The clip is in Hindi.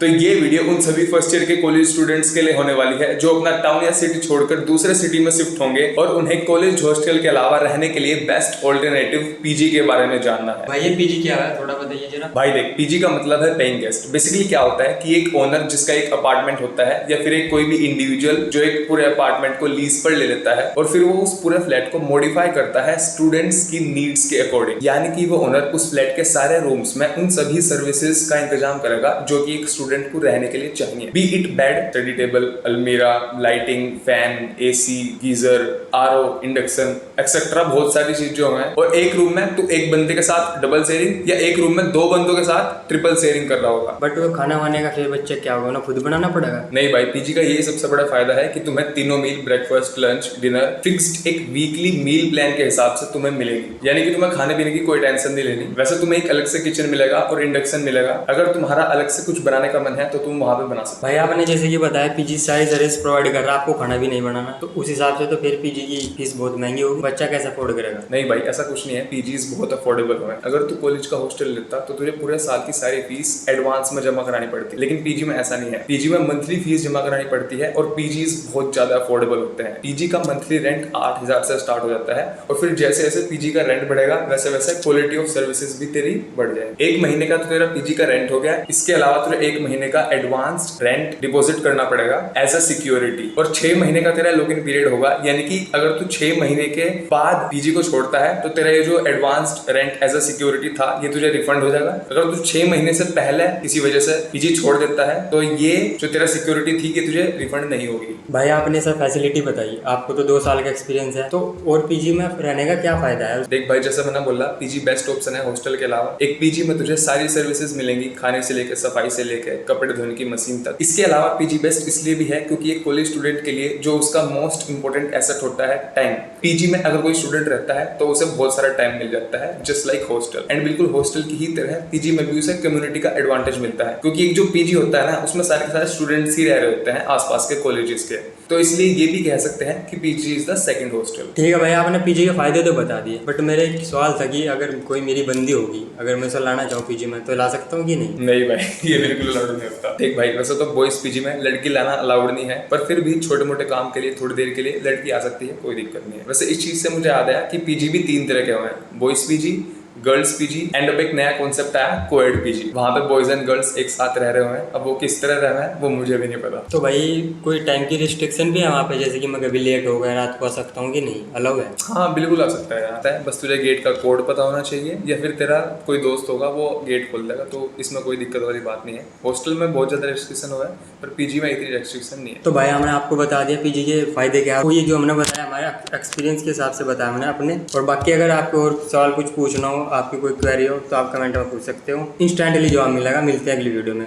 तो ये वीडियो उन सभी फर्स्ट ईयर के कॉलेज स्टूडेंट्स के लिए होने वाली है जो अपना टाउन या सिटी छोड़कर दूसरे सिटी में शिफ्ट होंगे और उन्हें कॉलेज हॉस्टल के अलावा रहने के लिए बेस्ट ऑल्टरनेटिव पीजी के बारे में जानना है। भाई ये पीजी क्या है, थोड़ा बताइए जरा। भाई देख, पीजी का मतलब है पेइंग गेस्ट। बेसिकली क्या होता है कि एक ओनर जिसका एक अपार्टमेंट होता है या फिर एक कोई भी इंडिविजुअल जो एक पूरे अपार्टमेंट को लीज पर ले लेता है और फिर वो उस पूरे फ्लैट को मॉडिफाई करता है स्टूडेंट्स की नीड्स के अकॉर्डिंग। यानी कि वो ओनर उस फ्लैट के सारे रूम्स में उन सभी सर्विसेज का इंतजाम करेगा जो कि एक स्टूडेंट को रहने के लिए चाहिए। Be it bed, study table, अलमीरा, lighting, fan, AC, geyser, RO, induction etcetera, बहुत सारी चीजें हैं। और एक रूम में तो एक बंदे के साथ डबल शेयरिंग या एक रूम में दो बंदों के साथ ट्रिपल शेयरिंग कर रहा होगा। बट वो खाना वाने का फिर बच्चे क्या होगा ना, खुद बनाना पड़ेगा। नहीं भाई, पीजी का यही सबसे बड़ा फायदा है कि तुम्हें तीनों मील, ब्रेकफास्ट, लंच, डिनर फिक्स्ड एक वीकली मील प्लान के हिसाब से तुम्हें मिलेगी। यानी कि तुम्हें खाने पीने की कोई टेंशन नहीं लेनी। वैसे तुम्हें एक अलग से किचन मिलेगा और इंडक्शन मिलेगा। अगर तुम्हारा अलग से कुछ बनाने का मन है तो तुम वहां पे बना सकते। भाई आपने जैसे कि बताया पीजी सारी सर्विस प्रोवाइड कर रहा है, आपको खाना भी नहीं बनाना, तो उस हिसाब से तो फिर पीजी की फीस बहुत महंगी होगी, बच्चा कैसे अफोर्ड करेगा। नहीं भाई, ऐसा कुछ नहीं है। पीजीज बहुत अफोर्डेबल है। अगर तू कॉलेज का हॉस्टल लेता तो तुझे पूरे साल की सारी फीस एडवांस में जमा करानी पड़ती, लेकिन पीजी में ऐसा नहीं है। पीजी में मंथली फीस जमा करानी पड़ती है और पीजीज बहुत ज्यादा अफोर्डेबल होते हैं। पीजी का मंथली रेंट 8,000 से स्टार्ट हो जाता है और फिर जैसे जैसे पीजी का रेंट बढ़ेगा वैसे वैसे क्वालिटी ऑफ सर्विसेज भी तेरी बढ़ जाएगी। एक महीने का तो तेरा पीजी का रेंट हो गया, इसके अलावा तुझे एक महीने का एडवांस्ड रेंट डिपॉजिट करना पड़ेगा एज अ सिक्योरिटी, और 6 महीने का तेरा लॉक इन पीरियड होगा। यानी कि अगर तू 6 महीने के बाद पीजी को छोड़ता है तो तेरा ये जो advanced rent as a security था ये तुझे रिफंड हो जाएगा। अगर तू 6 महीने से पहले किसी वजह से पीजी छोड़ देता है तो ये जो तेरा सिक्योरिटी थी ये तुझे रिफंड नहीं होगी। भाई आपने सब फैसिलिटी बताई, आपको तो 2 साल का एक्सपीरियंस है, तो और पीजी में रहने का क्या फायदा है। देख भाई, जैसे मैंने बोला पीजी बेस्ट ऑप्शन है हॉस्टल के अलावा। एक पीजी में तुझे सारी सर्विसेज मिलेंगी, खाने से लेकर, सफाई से लेकर, कपड़े धोने की मशीन तक। इसके अलावा पीजी बेस्ट इसलिए भी है क्योंकि एक कॉलेज स्टूडेंट के लिए जो उसका मोस्ट इंपोर्टेंट एसेट होता है टाइम। पीजी में अगर कोई स्टूडेंट रहता है तो उसे बहुत सारा टाइम मिल जाता है, जस्ट लाइक हॉस्टल। एंड बिल्कुल हॉस्टल की ही तरह पीजी में भी उसे कम्युनिटी का एडवांटेज मिलता है, क्योंकि एक जो पीजी होता है ना उसमें सारे के सारे स्टूडेंट्स ही रह रहे होते हैं आसपास के कॉलेजेस के। तो इसलिए ये भी कह सकते हैं कि PG is the second hostel. ठीक है भाई, आपने पीजी के फायदे तो बता दिए, बट मेरा एक सवाल था कि अगर कोई मेरी बंदी होगी, अगर मैं उसे लाना चाहूँ पीजी में तो ला सकता हूँ कि नहीं। नहीं भाई, ये बिल्कुल अलाउड नहीं होता। देख भाई, वैसे तो बॉयज पीजी में लड़की लाना अलाउड नहीं है, पर फिर भी छोटे मोटे काम के लिए थोड़ी देर के लिए लड़की आ सकती है, कोई दिक्कत नहीं है। वैसे इस चीज से मुझे याद आया कि पीजी भी 3 तरह के हुए हैं, boys PG, girls PG, and अब एक नया कॉन्सेप्ट आया कोएड पीजी। वहां पे बॉयज एंड गर्ल्स एक साथ रह रहे हैं। अब वो किस तरह रह रहे हैं वो मुझे भी नहीं पता। तो भाई कोई टाइम की रिस्ट्रिक्शन भी है वहाँ पे, जैसे कि मैं कभी लेट हो गया रात को आ सकता हूँ कि नहीं, अलाउ है। हाँ बिल्कुल आ सकता है, आता है। बस तुझे गेट का कोड पता होना चाहिए या फिर तेरा कोई दोस्त होगा वो गेट खोल देगा, तो इसमें कोई दिक्कत वाली बात नहीं है। हॉस्टल में बहुत ज्यादा रेस्ट्रिक्शन हुआ है पर पीजी में इतनी रेस्ट्रिक्शन नहीं है। तो भाई हमने आपको बता दिया पीजी के फायदे क्या है, ये जो हमने बताया हमारे एक्सपीरियंस के हिसाब से बताया हमने अपने। और बाकी अगर आपको और सवाल कुछ पूछना हो, आपकी कोई क्वेरी हो तो आप कमेंट में पूछ सकते हो, इंस्टेंटली जवाब मिलेगा। मिलते हैं अगली वीडियो में।